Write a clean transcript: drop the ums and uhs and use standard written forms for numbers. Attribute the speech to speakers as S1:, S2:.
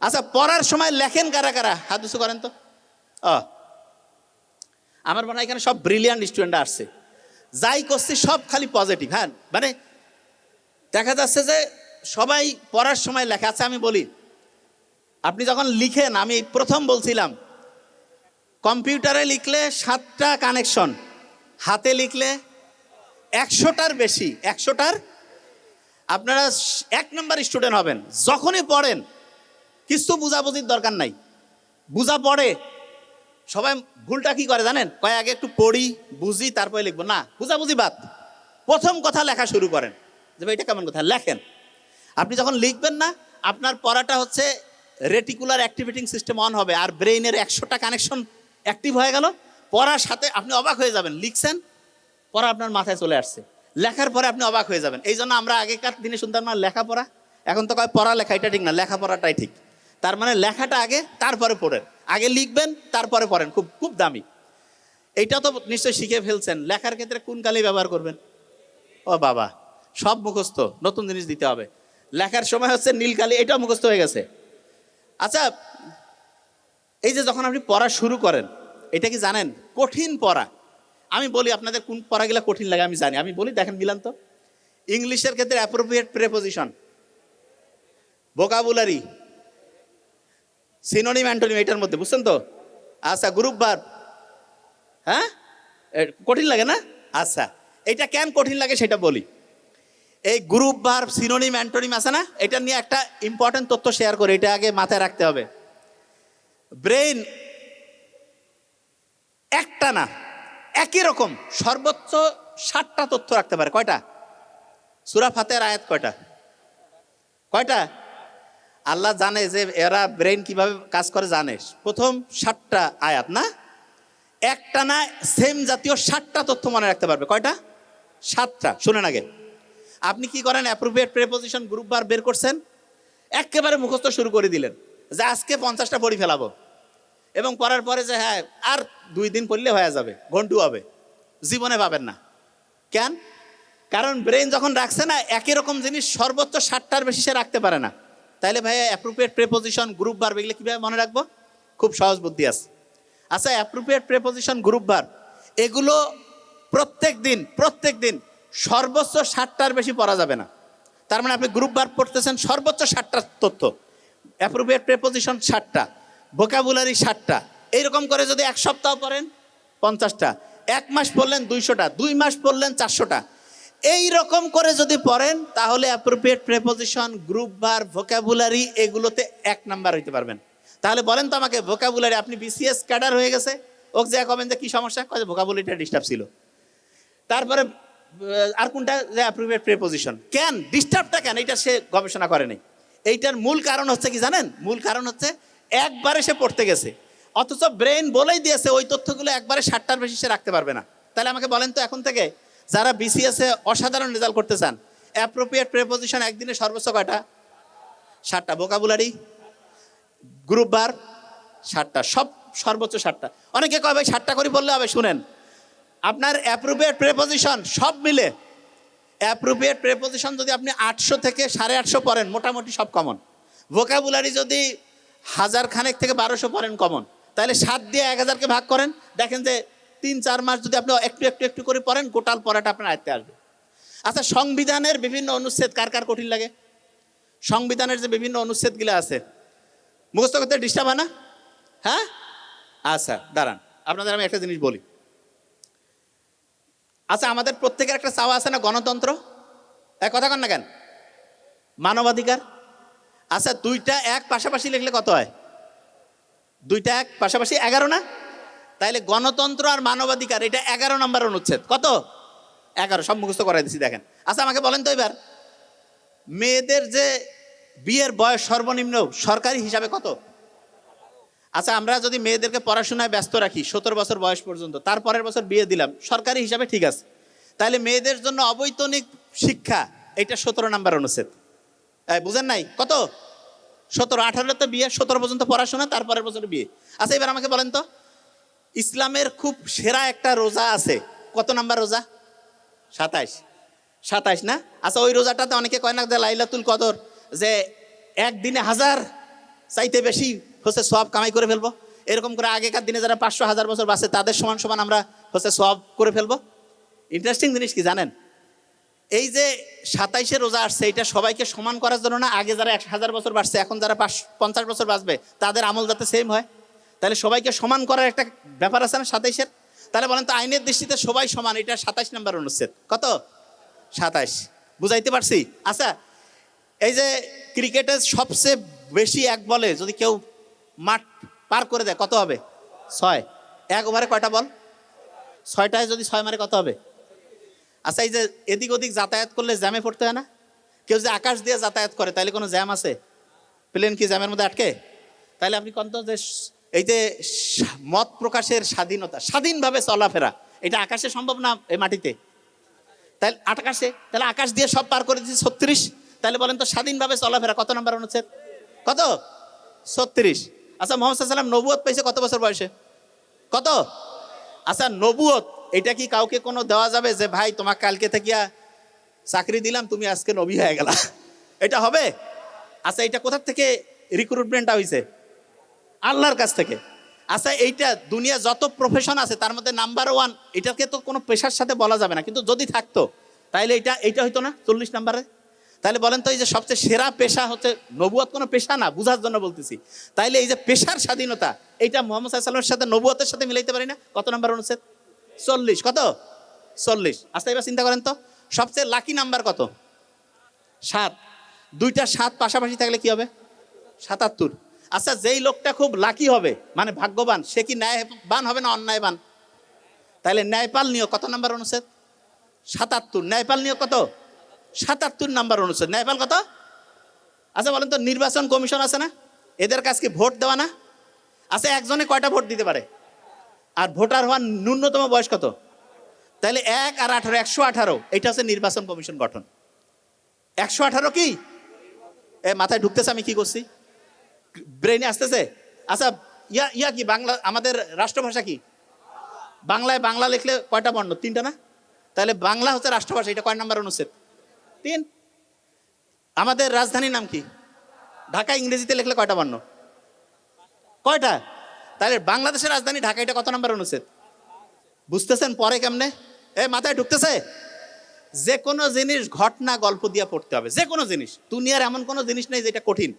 S1: আচ্ছা, পড়ার সময় লেখেন কারা কারা? হাত উঁচু করেন তো। আমার মনে হয় এখানে সব ব্রিলিয়ান্ট স্টুডেন্ট আসছে, যাই করছি সব খালি পজিটিভ। হ্যাঁ, মানে দেখা যাচ্ছে যে সবাই পড়ার সময় লেখা। আচ্ছা আমি বলি, আপনি যখন লিখেন, আমি প্রথম বলছিলাম কম্পিউটারে লিখলে 7টা কানেকশন, হাতে লিখলে 100টার বেশি, 100টার। আপনারা 1 নম্বর স্টুডেন্ট হবেন যখনই পড়েন, কিছু বুঝাবুঝির দরকার নাই, বুঝা পড়ে। সবাই ভুলটা কি করে জানেন? কয় আগে একটু পড়ি বুঝি তারপরে লিখবো। না, বুঝাবুঝি বাদ, প্রথম কথা লেখা শুরু করেন যে ভাই এটা কেমন কথা, লেখেন। আপনি যখন লিখবেন না, আপনার পড়াটা হচ্ছে রেটিকুলার অ্যাক্টিভেটিং সিস্টেম অন হবে, আর ব্রেইনের 100টা কানেকশন অ্যাক্টিভ হয়ে গেল। পড়ার সাথে আপনি অবাক হয়ে যাবেন, লিখছেন পড়া আপনার মাথায় চলে আসছে, লেখার পরে আপনি অবাক হয়ে যাবেন। এই জন্য আমরা আগেকার দিনে শুনতাম না লেখাপড়া, এখন তো কয় পড়া লেখা, এটা ঠিক না, লেখাপড়াটাই ঠিক। তার মানে লেখাটা আগে, তারপরে পড়েন। আগে লিখবেন তারপরে পড়েন, খুব খুব দামি। এইটা তো নিশ্চয়ই শিখে ফেলছেন। লেখার ক্ষেত্রে কোন কালি ব্যবহার করবেন? ও বাবা, সব মুখস্থ, নতুন জিনিস দিতে হবে। লেখার সময় হচ্ছে নীল কালি, এটাও মুখস্থ হয়ে গেছে। আচ্ছা, এই যে যখন আপনি পড়া শুরু করেন, এটা কি জানেন কঠিন পড়া? আমি বলি আপনাদের কোন পড়াগুলো কঠিন লাগে আমি জানি, আমি বলি, দেখেন মিলান তো। ইংলিশের ক্ষেত্রে appropriate preposition, vocabulary, synonym antonym, এটার মধ্যে বুঝছেন তো? আচ্ছা, গ্রুপ ভার্ব, হ্যাঁ কঠিন লাগে না? আচ্ছা, এটা কেন কঠিন লাগে সেটা বলি। এই গ্রুপ ভার্ব, সিনোনিম অ্যান্টোনিম আছে না, এটা নিয়ে একটা ইম্পর্টেন্ট তথ্য শেয়ার করে, এটা আগে মাথায় রাখতে হবে। ব্রেন একটা না, একই রকম সর্বোচ্চ 7টা তথ্য রাখতে পারে। কয়টা? সূরা ফাতিহার আয়াত কয়টা? কয়টা? আল্লাহ জানে যে এরা ব্রেন কিভাবে কাজ করে জানে। প্রথম 7টা আয়াত না, একটা না সেম জাতীয় 7টা তথ্য মনে রাখতে পারবে। কয়টা? 7টা। শুনেন আগে, আপনি কি করেন? অ্যাপ্রোপ্রিয়েট প্রেপোজিশন, গ্রুপ ভার্ব বের করছেন, একেবারে মুখস্থ শুরু করে দিলেন যে আজকে 50টা পড়ি ফেলাবো, এবং পড়ার পরে যে হ্যাঁ আর 2 দিন পড়লে হয়ে যাবে, ঘন্টু হবে, জীবনে পাবেন না। কেন? কারণ ব্রেন যখন রাখছে না একই রকম জিনিস সর্বোচ্চ 7টার বেশি সে রাখতে পারে না। তাইলে ভাইয়া অ্যাপ্রোপ্রিয়েট প্রেপোজিশন, গ্রুপ ভার্ব এগুলো কীভাবে মনে রাখবো? খুব সহজ বুদ্ধি আছে। আচ্ছা, অ্যাপ্রোপ্রিয়েট প্রেপোজিশন, গ্রুপ ভার্ব এগুলো প্রত্যেক দিন সর্বোচ্চ 7টার বেশি পড়া যাবে না। তার মানে আপনি গ্রুপ ভার্ব পড়তেছেন, সর্বোচ্চ 7টা তথ্য, অ্যাপ্রোপ্রিয়েট প্রেপোজিশন 7টা, ভোকাবুলারি 7টা। এইরকম করে যদি 1 সপ্তাহ পড়েন 50টা, 1 মাস পড়লেন 200টা, 2 মাস পড়লেন 400টা। এই রকম করে যদি পড়েন তাহলে appropriate preposition, group verb, vocabulary এগুলোতে 1 নাম্বার হইতে পারবেন। তাহলে বলেন তো আমাকে, ভোকাবুলারি আপনি বিসিএস ক্যাডার হয়ে গেছে, ওকে যা কবেন যে কি সমস্যা, কয় ভোকাবুলারিটা ডিস্টার্ব ছিল। তারপরে আর কোনটা? যে অ্যাপ্রোপ্রিয়েট প্রেপোজিশন। কেন ডিস্টার্বটা কেন, এটা সে গবেষণা করে নাই। এইটার মূল কারণ হচ্ছে কি জানেন? মূল কারণ হচ্ছে একবারে সে পড়তে গেছে, অথচ ব্রেন বলেই দিয়েছে ওই তথ্যগুলো একবারে 7টার বেশি সে রাখতে পারবে না। তাহলে আমাকে বলেন তো, এখন থেকে যারা বিসিএস এ অসাধারণ রেজাল্ট করতে চান, অ্যাপ্রোপ্রিয়েট প্রেপোজিশন একদিনে সর্বোচ্চ কয়টা? 7টা। ভোকাবুলারি, গ্রুপ ভার্ব 7টা, সব সর্বোচ্চ 7টা। অনেকে কয় ভাই 7টা করে বললে হবে। শুনেন, আপনার অ্যাপ্রোপ্রিয়েট প্রেপোজিশন সব মিলে, অ্যাপ্রোপ্রিয়েট প্রেপোজিশন যদি আপনি 800 থেকে 850 পড়েন, মোটামুটি সব কমন। ভোকাবুলারি যদি 1000 খানেক থেকে 1200 পড়েন কমন, তাহলে 7 দিয়ে 1000কে ভাগ করেন, দেখেন যে 3-4 মাস যদি আপনি একটু করে পড়েন, গোটাল পড়াটা আপনার আয়ত্তে আসবে। আচ্ছা, সংবিধানের বিভিন্ন অনুচ্ছেদ কার কার কঠিন লাগে? সংবিধানের যে বিভিন্ন অনুচ্ছেদগুলো আছে, মুখস্থ করতে ডিস্টার্ব হয় না? হ্যাঁ, আচ্ছা দাঁড়ান, আপনাদের আমি একটা জিনিস বলি। আচ্ছা, আমাদের প্রত্যেকের একটা চাওয়া আছে না, গণতন্ত্র, এক কথা কন না কেন, মানবাধিকার। আচ্ছা, 2টা 1 পাশাপাশি লিখলে কত হয়? 2টা 1 পাশাপাশি 11 না? তাইলে গণতন্ত্র আর মানবাধিকার এটা 11 নম্বর অনুচ্ছেদ। কত? 11। সব মুখস্থ করাই দিচ্ছি, দেখেন। আচ্ছা, আমাকে বলেন তো এবার, মেয়েদের যে বিয়ের বয়স সর্বনিম্ন সরকারি হিসাবে কত? আচ্ছা, আমরা যদি মেয়েদেরকে পড়াশোনায় ব্যস্ত রাখি 17 বছর বয়স পর্যন্ত, তারপরের বছর বিয়ে দিলাম, সরকারি হিসাবে ঠিক আছে। তাহলে মেয়েদের জন্য অবৈতনিক শিক্ষা, এটা 17 নম্বর অনুচ্ছেদ। বুঝেন নাই? কত? 17। 18 তো বিয়ে, 17 পর্যন্ত পড়াশোনা, তারপরের বছর বিয়ে। আচ্ছা, এবার আমাকে বলেন তো, ইসলামের খুব সেরা একটা রোজা আছে, কত নাম্বার রোজা? 27 না? আচ্ছা, ওই রোজাটাতে অনেকে কয় না যে লাইলাতুল কদর, যে একদিনে 1000 চাইতে বেশি হচ্ছে সওয়াব কামাই করে ফেলবো। এরকম করে আগেকার দিনে যারা 500,000 বছর বাঁচে তাদের সমান সমান আমরা হচ্ছে সওয়াব করে ফেলবো। ইন্টারেস্টিং জিনিস কি জানেন, এই যে 27শে রোজা আসছে এটা সবাইকে সমান করার জন্য না, আগে যারা 1000 বছর বাঁচছে এখন যারা 50 বছর বাঁচবে তাদের আমল যাতে সেম হয়, তাহলে সবাইকে সমান করার একটা ব্যাপার আছে না 27-এর। তাহলে বলেন তো আইনের দৃষ্টিতে সবাই সমান, এটা 27 নম্বর অনুচ্ছেদ। কত? 27। বুঝাইতে পারছি? আচ্ছা, এই যে ক্রিকেটের সবচেয়ে বেশি এক বলে যদি কেউ মাঠ পার করে দেয় কত হবে? 6। এক ওভারে কয়টা বল? 6টায় যদি 6 মারে কত হবে? আচ্ছা, এই যে এদিক ওদিক যাতায়াত করলে জ্যামে পড়তে হয় না? কেউ যে আকাশ দিয়ে যাতায়াত করে তাইলে কোনো জ্যাম আছে? প্লেন কি জ্যামের মধ্যে আটকে? তাইলে আপনি কোন তো যে এই যে মত প্রকাশের স্বাধীনতা, স্বাধীনভাবে চলাফেরা, এটা আকাশে সম্ভব না এই মাটিতে? তাহলে আকাশে, তাহলে আকাশ দিয়ে সব পার করে দিচ্ছে 36। তাহলে বলেন তো স্বাধীনভাবে চলাফেরা কত নম্বর অনুচ্ছেদ? কত? 36। আচ্ছা, মোহাম্মদ সাল্লাল্লাহু আলাইহি ওয়াসাল্লাম নবুয়ত পেয়েছে কত বছর বয়সে? কত? আচ্ছা, নবুয়ত এটা কি কাউকে কোনো দেওয়া যাবে যে ভাই তোমাকে কালকে থেকে চাকরি দিলাম তুমি আজকে নবী হয়ে গেলা? এটা হবে? আচ্ছা, এটা কোথা থেকে রিক্রুটমেন্টটা হয়েছে? আল্লাহর কাছ থেকে। আচ্ছা, এইটা দুনিয়া যত প্রফেশন আছে তার মধ্যে নাম্বার 1, এটাকে তো কোনো পেশার সাথে বলা যাবে না, কিন্তু যদি থাকতো তাইলে এইটা হইতো না 40 নম্বরে? তাহলে বলেন তো এই যে সবচেয়ে সেরা পেশা হচ্ছে নবুয়ত, কোনো পেশা না, বুঝার জন্য বলতেছি। তাইলে এই যে পেশার স্বাধীনতা এইটা মুহাম্মদ সাল্লাল্লাহু আলাইহি ওয়াসাল্লামের সাথে নবুয়তের সাথে মিলাইতে পারি না? কত নম্বর অনুচ্ছেদ? 40। কত? 40। আচ্ছা, এবার চিন্তা করেন তো সবচেয়ে লাকি নাম্বার কত? 7। দুইটা 7 পাশাপাশি থাকলে কি হবে? 77। আচ্ছা, যেই লোকটা খুব লাকি হবে মানে ভাগ্যবান, সে কি ন্যায়বান হবে না অন্যায়বান? তাহলে ন্যায়পাল নিয়োগ কত নাম্বার অনুচ্ছেদ? 77। ন্যায়পাল নিয়োগ কত? 77 নাম্বার অনুচ্ছেদ। ন্যায়পাল কত? আচ্ছা, বলেন তো নির্বাচন কমিশন আছে না, এদের কাছে কি ভোট দেওয়া না? আচ্ছা, একজনে কয়টা ভোট দিতে পারে? আর ভোটার হওয়ার ন্যূনতম বয়স কত? তাহলে 1 আর 18, 118। এটা হচ্ছে নির্বাচন কমিশন গঠন। 118 কি মাথায় ঢুকতেছে? আমি কি করছি? ব্রেনে আসতেছে? আচ্ছা, ইয়া কি বাংলা, আমাদের রাষ্ট্রভাষা কি? বাংলায় বাংলা লিখলে কয়টা বর্ণ? 3টা না? তাহলে বাংলা হচ্ছে রাষ্ট্রভাষা, এটা কয় নাম্বার অনুচ্ছেদ? 3। আমাদের রাজধানীর নাম কি? ঢাকা। ইংরেজিতে লিখলে কয়টা বর্ণ? কয়টা? তাহলে বাংলাদেশের রাজধানী ঢাকা, এটা কত নাম্বার অনুচ্ছেদ? বুঝতেছেন পরে কেমনে? মাথায় ঢুকতেছে? যে কোনো জিনিস ঘটনা গল্প দিয়ে পড়তে হবে, যে কোনো জিনিস। দুনিয়ার এমন কোনো জিনিস নেই যেটা কঠিন।